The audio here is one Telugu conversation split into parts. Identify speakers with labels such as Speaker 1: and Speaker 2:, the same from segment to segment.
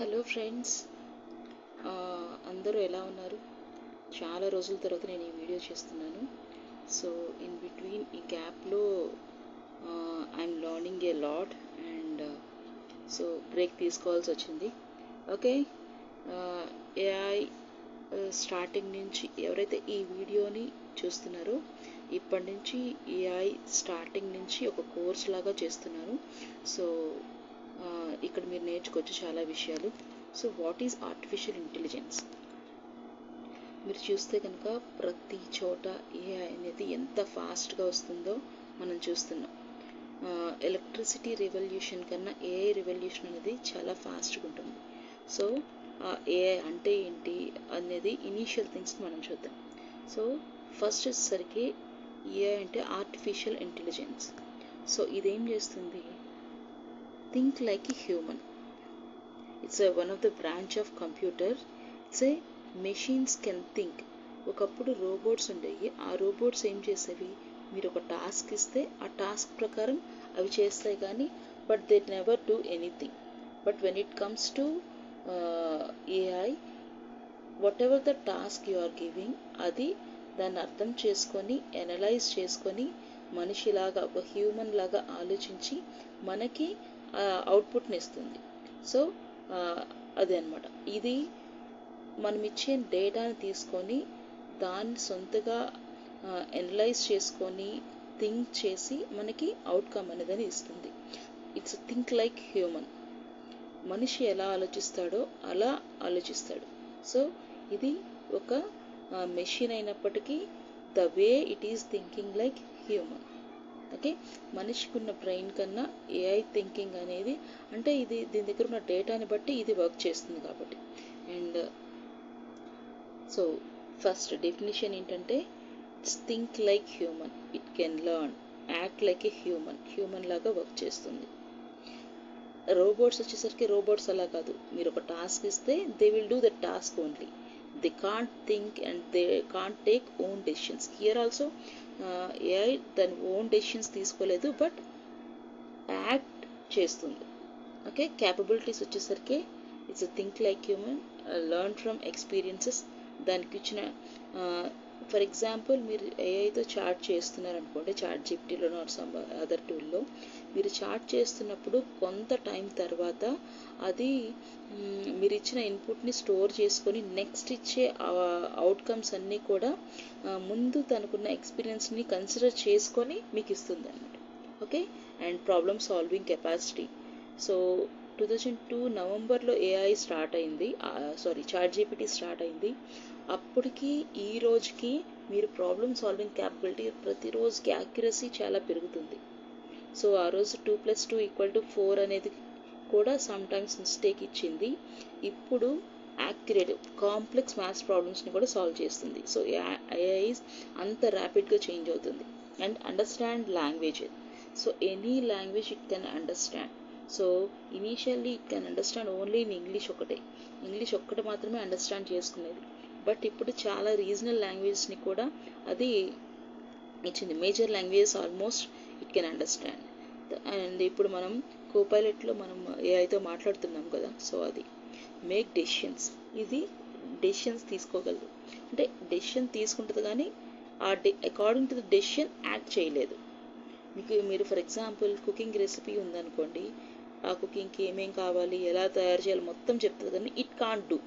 Speaker 1: హలో ఫ్రెండ్స్, అందరూ ఎలా ఉన్నారు? చాలా రోజుల తర్వాత నేను ఈ వీడియో చేస్తున్నాను. సో ఇన్ బిట్వీన్ ఈ గ్యాప్లో I'm learning a lot and so break తీసుకోవాల్సి వచ్చింది. ఓకే, ఏఐ స్టార్టింగ్ నుంచి ఎవరైతే ఈ వీడియోని చూస్తున్నారో ఇప్పటి నుంచి ఏఐ స్టార్టింగ్ నుంచి ఒక కోర్స్ లాగా చేస్తున్నాను. సో ఇక్కడ మీరు నేర్చుకోవచ్చు చాలా విషయాలు. So what is artificial intelligence? మీరు చూస్తే కనుక ప్రతి చోట ఏఐ అనేది ఎంత ఫాస్ట్గా వస్తుందో మనం చూస్తున్నాం. ఎలక్ట్రిసిటీ రెవల్యూషన్ కన్నా ఏఐ రెవల్యూషన్ అనేది చాలా ఫాస్ట్గా ఉంటుంది. సో ఏఐ అంటే ఏంటి అనేది ఇనీషియల్ థింగ్స్ మనం చూద్దాం. సో ఫస్ట్ వచ్చేసరికి ఏఐ అంటే ఆర్టిఫిషియల్ ఇంటెలిజెన్స్. సో ఇదేం చేస్తుంది? Think like a human. It's one of the branch of computer. It's a machines can think. ఒకప్పుడు రోబోట్స్ ఉండేవి. ఆ రోబోట్స్ ఏం చేసేవి? మీరు ఒక టాస్క్ ఇస్తే ఆ టాస్క్ ప్రకారం అవి చేస్తాయి కానీ but they never do anything. But when it comes to AI, whatever the task you are giving, అది దాన్ని అర్థం చేసుకొని అనలైజ్ చేసుకొని మనిషిలాగా ఒక హ్యూమన్ లాగా ఆలోచించి మనకి అవుట్పుట్ని ఇస్తుంది. సో అదే అనమాట. ఇది మనం ఇచ్చే డేటాని తీసుకొని దాన్ని సొంతగా అనలైజ్ చేసుకొని థింక్ చేసి మనకి అవుట్కమ్ అనేది ఇస్తుంది. It's think like human. మనిషి ఎలా ఆలోచిస్తాడో అలా ఆలోచిస్తాడు. సో ఇది ఒక మెషిన్ అయినప్పటికీ the way it is thinking like human. Okay, మనిషికి ఉన్న బ్రెయిన్ కన్నా ఏఐ థింకింగ్ అనేది అంటే ఇది దీని దగ్గర ఉన్న డేటాని బట్టి ఇది వర్క్ చేస్తుంది కాబట్టి. అండ్ సో ఫస్ట్ డెఫినిషన్ ఏంటంటే it's think like human, it can learn, act like a human లాగా వర్క్ చేస్తుంది. రోబోట్స్ వచ్చేసరికి రోబోట్స్ అలా కాదు. మీరు ఒక టాస్క్ ఇస్తే they will do the task only. They can't think and they can't take own decisions. Here also AI దాని ఓన్ డెసిషన్స్ తీసుకోలేదు, బట్ యాక్ట్ చేస్తుంది. ఓకే, క్యాపబిలిటీస్ వచ్చేసరికి it's think like human, learn from experiences. దానికి ఇచ్చిన ఫర్ ఎగ్జాంపుల్ మీరు ఏఐతో చాట్ చేస్తున్నారనుకోండి, చాట్ జీపీటీలోనో ఆర్ సమ్ అదర్ టూల్లో మీరు చాట్ చేస్తున్నప్పుడు కొంత టైం తర్వాత అది మీరు ఇచ్చిన ఇన్పుట్ని స్టోర్ చేసుకొని నెక్స్ట్ ఇచ్చే అవుట్కమ్స్ అన్నీ కూడా ముందు తనకున్న ఎక్స్పీరియన్స్ని కన్సిడర్ చేసుకొని మీకు ఇస్తుంది అన్నమాట. Okay, and problem solving capacity. So 2002 నవంబర్లో ఏఐ స్టార్ట్ అయింది, చాట్ జీపీటీ స్టార్ట్ అయింది. అప్పటికి ఈ రోజుకి మీరు ప్రాబ్లమ్ సాల్వింగ్ క్యాపబిలిటీ ప్రతిరోజుకి యాక్యురసీ చాలా పెరుగుతుంది. సో ఆ రోజు 2+2=4 అనేది కూడా సమ్ టైమ్స్ మిస్టేక్ ఇచ్చింది. ఇప్పుడు యాక్యురేట్ కాంప్లెక్స్ మ్యాథ్స్ ప్రాబ్లమ్స్ని కూడా సాల్వ్ చేస్తుంది. సో ఏఐ అంత ర్యాపిడ్గా చేంజ్ అవుతుంది. And understand language. So any language it can understand. So initially it can understand only in English ఒక్కటే మాత్రమే అండర్స్టాండ్ చేసుకునేది. బట్ ఇప్పుడు చాలా రీజనల్ లాంగ్వేజెస్ని కూడా అది ఇచ్చింది. Major languages almost it can understand. And ఇప్పుడు మనం కోపైలెట్లో మనం ఏఐతో మాట్లాడుతున్నాం కదా, సో అది మేక్ డెసిషన్స్. ఇది డెసిషన్స్ తీసుకోగలదు. అంటే డెసిషన్ తీసుకుంటుంది కానీ according to the decision act చేయలేదు. మీరు ఫర్ ఎగ్జాంపుల్ కుకింగ్ రెసిపీ ఉందనుకోండి, ఆ కుకింగ్కి ఏమేం కావాలి, ఎలా తయారు చేయాలి మొత్తం చెప్తుంది కానీ ఇట్ కాంట్ డూ.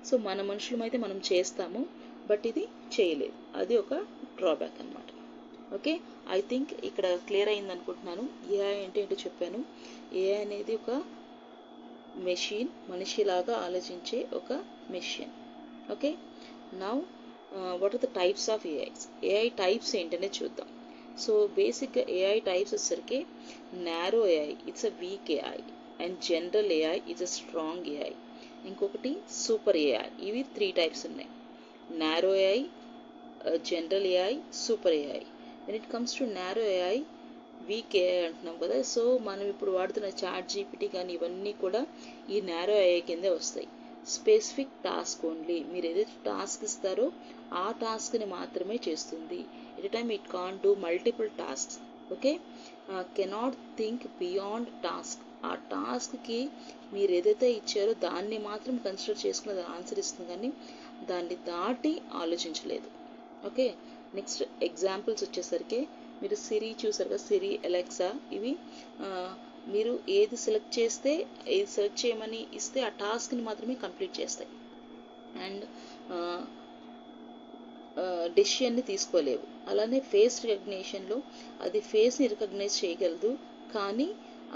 Speaker 1: సో మన మనుషులమైతే మనం చేస్తాము, బట్ ఇది చేయలేదు. అది ఒక డ్రాబ్యాక్ అనమాట. ఓకే, ఐ థింక్ ఇక్కడ క్లియర్ అయింది అనుకుంటున్నాను. ఏఐ అంటే ఏంటో చెప్పాను. ఏఐ అనేది ఒక మెషిన్, మనిషిలాగా ఆలోచించే ఒక machine. Okay, now what are the types of AIs? AI types ఏంటనే చూద్దాం. సో బేసిక్గా ఏఐ టైప్స్ వచ్చేసరికి narrow AI, it's a weak AI, and general AI it's a strong AI, ఇంకొకటి సూపర్ ఏఐ. ఇవి 3 టైప్స్ ఉన్నాయి: narrow AI, general AI, super AI. When it comes to narrow AI, weak AI అంటున్నాం కదా. సో మనం ఇప్పుడు వాడుతున్న చాట్ జీపీటీ కానీ ఇవన్నీ కూడా ఈ నారో ఏఐ కిందే వస్తాయి. Specific task only. మీరు ఏదైతే టాస్క్ ఇస్తారో ఆ టాస్క్ని మాత్రమే చేస్తుంది. At a time it can't do multiple tasks. Okay, cannot think beyond task. ఆ టాస్క్కి మీరు ఏదైతే ఇచ్చారో దాన్ని మాత్రం కన్సిడర్ చేసుకుని అది ఆన్సర్ ఇస్తుంది, కానీ దాన్ని దాటి ఆలోచించలేదు. ఓకే, నెక్స్ట్ ఎగ్జాంపుల్స్ వచ్చేసరికి మీరు సిరి చూసారు కదా, సిరి, అలెక్సా, ఇవి మీరు ఏది సెలెక్ట్ చేస్తే, ఏది సెలెక్ట్ చేయమని ఇస్తే ఆ టాస్క్ని మాత్రమే కంప్లీట్ చేస్తాయి. అండ్ డెసిషన్ని తీసుకోలేవు. అలానే ఫేస్ రికగ్నిషన్లో అది ఫేస్ని రికగ్నైజ్ చేయగలదు, కానీ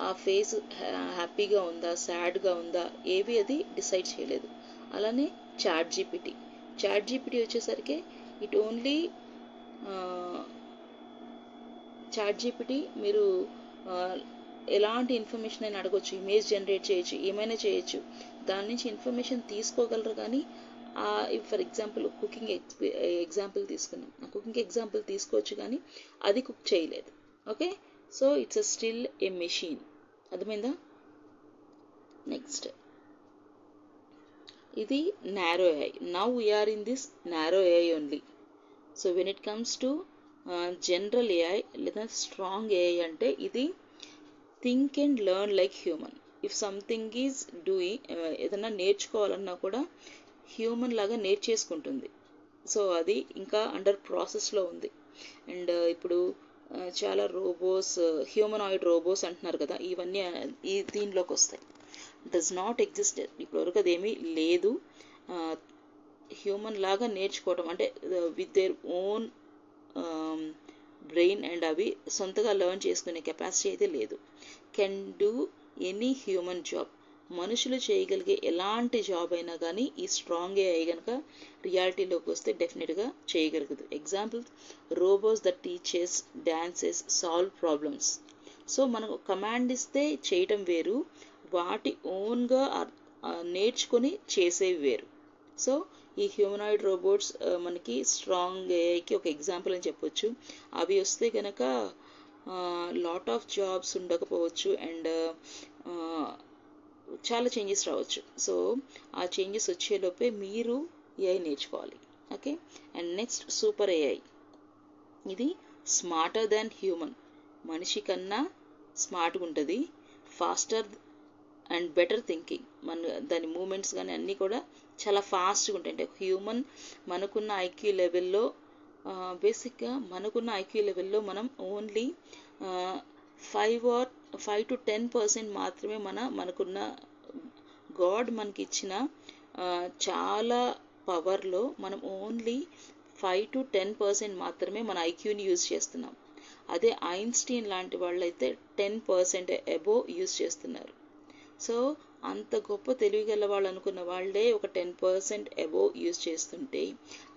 Speaker 1: ఆ ఫేస్ హ్యాపీగా ఉందా, సాడ్గా ఉందా, ఏవి అది డిసైడ్ చేయలేదు. అలానే చాట్ జీపీటీ వచ్చేసరికి ఇట్ ఓన్లీ చాట్ జీపీటీ మీరు ఎలాంటి ఇన్ఫర్మేషన్ అయినా అడగొచ్చు, ఇమేజ్ జనరేట్ చేయొచ్చు, ఏమైనా చేయొచ్చు, దాని నుంచి ఇన్ఫర్మేషన్ తీసుకోగలరు. కానీ ఫర్ ఎగ్జాంపుల్ కుకింగ్ ఎగ్జాంపుల్ తీసుకున్నాం, కుకింగ్ ఎగ్జాంపుల్ తీసుకోవచ్చు కానీ అది కుక్ చేయలేదు. Okay, so it's still a machine. అర్థమైందా? నెక్స్ట్ ఇది narrow AI. Now we're in this narrow AI only. So when it comes to general AI లేదా స్ట్రాంగ్ ఏఐ అంటే ఇది think and learn like human. If something is doing, ఏదన్నా నేర్చుకోవాలన్నా కూడా హ్యూమన్ లాగా నేర్చేసుకుంటుంది. సో అది ఇంకా అండర్ ప్రాసెస్లో ఉంది. అండ్ ఇప్పుడు చాలా రోబోస్, హ్యూమనాయిడ్ రోబోస్ అంటున్నారు కదా, ఇవన్నీ ఈ దీనిలోకి వస్తాయి. డస్ నాట్ ఎగ్జిస్ట్, ఇప్పటివరకు అదేమీ లేదు. హ్యూమన్ లాగా నేర్చుకోవడం అంటే with their own brain and అవి సొంతగా లెర్న్ చేసుకునే కెపాసిటీ అయితే లేదు. Can do any human job, మనుషులు చేయగలిగే ఎలాంటి జాబ్ అయినా కానీ ఈ స్ట్రాంగ్ ఏఐ కనుక రియాలిటీలోకి వస్తే డెఫినెట్గా చేయగలుగుతుంది. Example, robots that teaches, dances, solve problems. So మనకు కమాండ్ ఇస్తే చేయటం వేరు, వాటి ఓన్గా నేర్చుకొని చేసేవి వేరు. సో ఈ హ్యూమనాయిడ్ రోబోట్స్ మనకి స్ట్రాంగ్ ఏఐకి ఒక ఎగ్జాంపుల్ అని చెప్పొచ్చు. అవి వస్తే కనుక లాట్ ఆఫ్ జాబ్స్ ఉండకపోవచ్చు అండ్ చాలా చేంజెస్ రావచ్చు. సో ఆ చేంజెస్ వచ్చేలోపే మీరు ఏఐ నేర్చుకోవాలి. Okay, and next super AI. ఇది స్మార్టర్ దాన్ హ్యూమన్, మనిషి కన్నా స్మార్ట్గా ఉంటుంది, ఫాస్టర్ అండ్ బెటర్ థింకింగ్. దాని మూమెంట్స్ కానీ అన్నీ కూడా చాలా ఫాస్ట్గా ఉంటాయి. అంటే హ్యూమన్ మనకున్న ఐక్యూ లెవెల్లో, బేసిక్గా మనకున్న ఐక్యూ లెవెల్లో మనం ఓన్లీ 5 to 10% మాత్రమే మనకున్న గాడ్ మనకి ఇచ్చిన చాలా పవర్లో మనం ఓన్లీ 5 to 10% మాత్రమే మన ఐక్యూని యూజ్ చేస్తున్నాం. అదే ఐన్స్టీన్ లాంటి వాళ్ళైతే 10% అబోవ్ యూజ్ చేస్తున్నారు. సో అంత గొప్ప తెలివిగల వాళ్ళు అనుకున్న వాళ్ళే ఒక 10% అబోవ్ యూజ్ చేస్తుంటే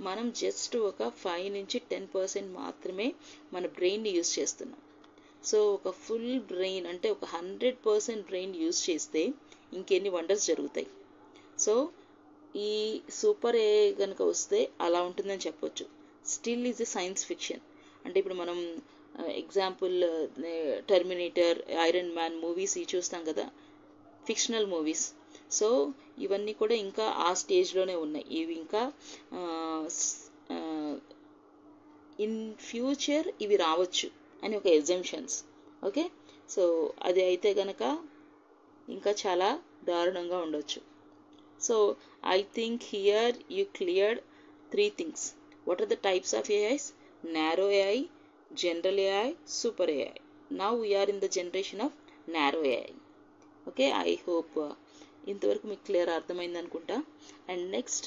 Speaker 1: మనం జస్ట్ ఒక 5 నుంచి 10% మాత్రమే మన బ్రెయిన్ని యూజ్ చేస్తున్నాం. సో ఒక ఫుల్ బ్రెయిన్ అంటే ఒక 100% బ్రెయిన్ యూజ్ చేస్తే ఇంకెన్ని వండర్స్ జరుగుతాయి. సో ఈ సూపర్ ఏఐ కనుక వస్తే అలా ఉంటుందని చెప్పొచ్చు. Still is a science fiction. అంటే ఇప్పుడు మనం example Terminator, iron man movies ఇవి చూస్తాం కదా, ఫిక్షనల్ మూవీస్. సో ఇవన్నీ కూడా ఇంకా ఆ స్టేజ్లోనే ఉన్నాయి. ఇవి ఇంకా ఇన్ ఫ్యూచర్ ఇవి రావచ్చు అని ఒక ఎగ్జంప్షన్స్. ఓకే, సో అది అయితే కనుక ఇంకా చాలా దారుణంగా ఉండొచ్చు. So I think here you cleared 3 things. What are the types of AIs? Narrow AI, General AI, Super AI. Now we are in the generation of Narrow AI. Okay, I hope ఇంతవరకు మీకు క్లియర్ అర్థమైంది అనుకుంటా. And next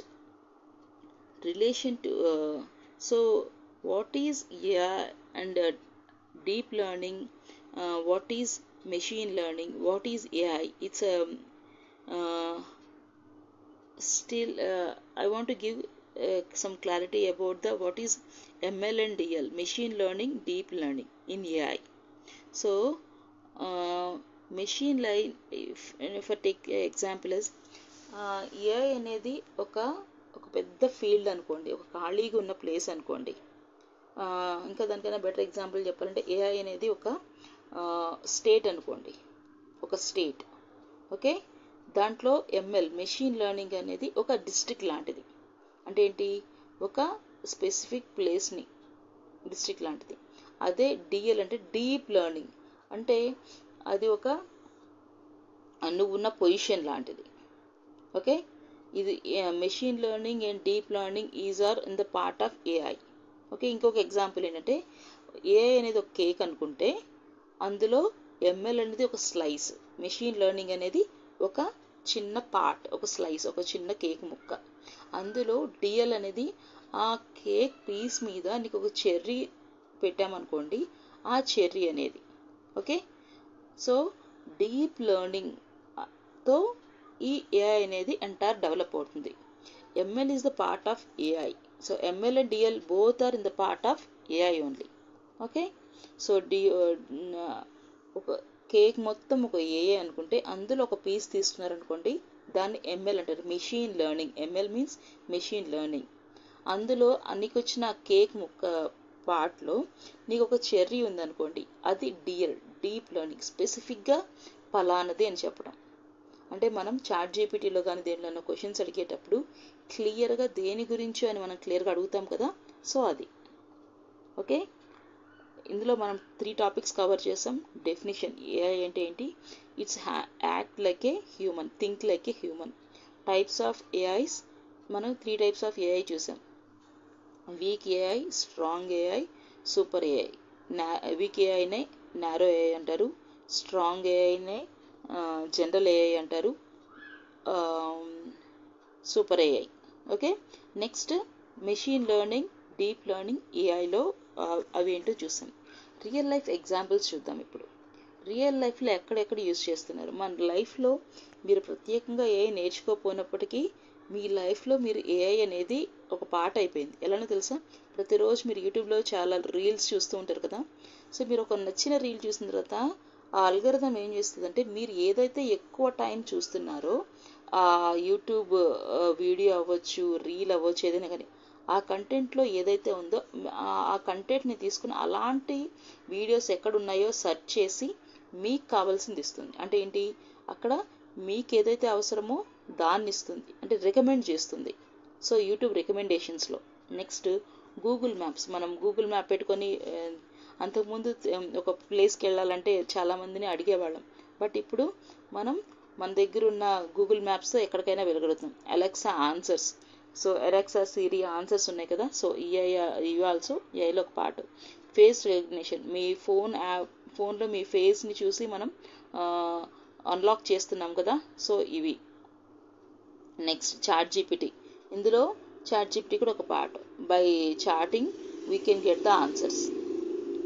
Speaker 1: relation to so what is AI and deep learning, what is machine learning, what is AI? It's still I want to give some clarity about the what is ML and DL, machine learning, deep learning in AI. So machine line, if I take example as AI అనేది ఒక పెద్ద ఫీల్డ్ అనుకోండి, ఒక ఖాళీగా ఉన్న ప్లేస్ అనుకోండి. ఇంకా దానికైనా బెటర్ ఎగ్జాంపుల్ చెప్పాలంటే ఏఐ అనేది ఒక స్టేట్ అనుకోండి, ఒక స్టేట్. ఓకే, దాంట్లో ఎంఎల్, మెషిన్ లెర్నింగ్ అనేది ఒక డిస్ట్రిక్ట్ లాంటిది. అంటే ఏంటి, ఒక స్పెసిఫిక్ ప్లేస్ని డిస్ట్రిక్ట్ లాంటిది. అదే డిఎల్ అంటే డీప్ లెర్నింగ్, అంటే అది ఒక నువ్వు ఉన్న పొజిషన్ లాంటిది. ఓకే, ఇది machine learning and deep learning is are in the part of AI. Okay, ఇంకొక ఎగ్జాంపుల్ ఏంటంటే ఏఐ అనేది ఒక కేక్ అనుకుంటే అందులో ఎంఎల్ అనేది ఒక స్లైస్, మెషిన్ లెర్నింగ్ అనేది ఒక చిన్న పార్ట్, ఒక స్లైస్, ఒక చిన్న కేక్ ముక్క. అందులో డిఎల్ అనేది ఆ కేక్ పీస్ మీద నీకు ఒక చెర్రీ పెట్టామనుకోండి, ఆ చెర్రీ అనేది. ఓకే, సో డీప్ లెర్నింగ్తో ఈ ఏఐ అనేది ఎంటైర్ డెవలప్ అవుతుంది. ML is the part of AI. So ML and DL both are in the part of AI only. Okay, so ఒక కేక్ మొత్తం ఒక ఏఐ అనుకుంటే అందులో ఒక పీస్ తీసుకున్నారనుకోండి, దాన్ని ఎంఎల్ అంటారు, machine learning. ML means machine learning. అందులో నీకు వచ్చిన కేక్ ముక్క పార్ట్లో నీకు ఒక చెర్రీ ఉందనుకోండి, అది డిఎల్, డీప్ లెర్నింగ్. స్పెసిఫిక్గా పలానది అని చెప్పడం. అంటే మనం చాట్ జీపీటీలో కానీ దేనిలో క్వశ్చన్స్ అడిగేటప్పుడు క్లియర్గా దేని గురించి అని మనం క్లియర్గా అడుగుతాం కదా, సో అది. ఓకే, ఇందులో మనం 3 టాపిక్స్ కవర్ చేసాం. డెఫినిషన్, ఏఐ అంటే ఏంటి, it's act like a human, think like a human. Types of AIs, మనం 3 టైప్స్ ఆఫ్ ఏఐ చూసాం. Weak AI, strong AI, super AI. Weak ఏఐనే నారో ఏఐ అంటారు, స్ట్రాంగ్ ఏఐనే జనరల్ ఏఐ అంటారు, super AI. Okay, next machine learning, deep learning ఏఐలో అవి ఏంటో చూసాం. రియల్ లైఫ్ ఎగ్జాంపుల్స్ చూద్దాం ఇప్పుడు. రియల్ లైఫ్లో ఎక్కడెక్కడ యూజ్ చేస్తున్నారు. మన లైఫ్లో మీరు ప్రత్యేకంగా ఏఐ నేర్చుకోకపోయినప్పటికీ మీ లైఫ్లో మీరు ఏఐ అనేది ఒక పార్ట్ అయిపోయింది. ఎలానో తెలుసా, ప్రతిరోజు మీరు యూట్యూబ్లో చాలా రీల్స్ చూస్తూ ఉంటారు కదా. సో మీరు ఒక నచ్చిన రీల్ చూసిన తర్వాత ఆ అల్గోరిథం ఏం చేస్తుందంటే మీరు ఏదైతే ఎక్కువ టైం చూస్తున్నారో ఆ యూట్యూబ్ వీడియో అవ్వచ్చు, రీల్ అవ్వచ్చు, ఏదైనా కానీ ఆ కంటెంట్లో ఏదైతే ఉందో ఆ కంటెంట్ని తీసుకుని అలాంటి వీడియోస్ ఎక్కడున్నాయో సెర్చ్ చేసి మీకు కావాల్సింది ఇస్తుంది. అంటే ఏంటి, అక్కడ మీకు ఏదైతే అవసరమో దాన్ని ఇస్తుంది, అంటే రికమెండ్ చేస్తుంది. సో యూట్యూబ్ రికమెండేషన్స్లో. Next Google Maps. మనం గూగుల్ మ్యాప్ పెట్టుకొని అంతకుముందు ఒక ప్లేస్కి వెళ్ళాలంటే చాలామందిని అడిగేవాళ్ళం, బట్ ఇప్పుడు మన దగ్గర ఉన్న గూగుల్ మ్యాప్స్తో ఎక్కడికైనా వెళ్ళగలుగుతాం. అలెక్సా ఆన్సర్స్, సో అలెక్సా, సిరి ఆన్సర్స్ ఉన్నాయి కదా, సో ఇవి ఆల్సో ఏఐలో ఒక పార్ట్. ఫేస్ రికగ్నిషన్, మీ ఫోన్లో మీ ఫేస్ని చూసి మనం అన్లాక్ చేస్తున్నాం కదా, సో ఇవి. Next chat GPT. ఇందులో చాట్ జీపీటీ కూడా ఒక part. By chatting we can get the answers.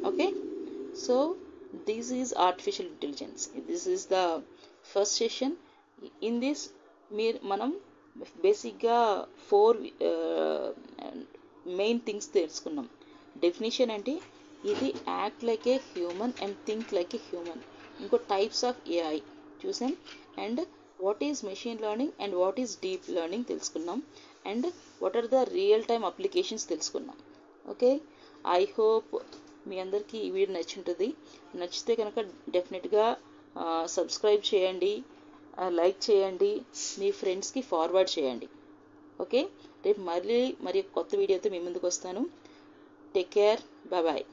Speaker 1: Okay, so this is artificial intelligence. This is the first session. In this మనం బేసిక్గా 4 మెయిన్ థింగ్స్ తెలుసుకున్నాం. డెఫినిషన్ అంటే ఇది act like a human and think like a human. ఇంకో టైప్స్ ఆఫ్ ఏఐ చూసాం, and what is machine learning and what is deep learning తెలుసుకున్నాం, and what are the real time applications తెలుసుకున్నాం. ఓకే, ఐ హోప్ మీ అందరికీ ఈ వీడియో నచ్చుంటుంది. నచ్చితే కనుక డెఫినెట్గా సబ్స్క్రైబ్ చేయండి, లైక్ చేయండి, మీ ఫ్రెండ్స్కి ఫార్వర్డ్ చేయండి. ఓకే, రేపు మరి కొత్త వీడియోతో మీ ముందుకు వస్తాను. Take care, bye bye.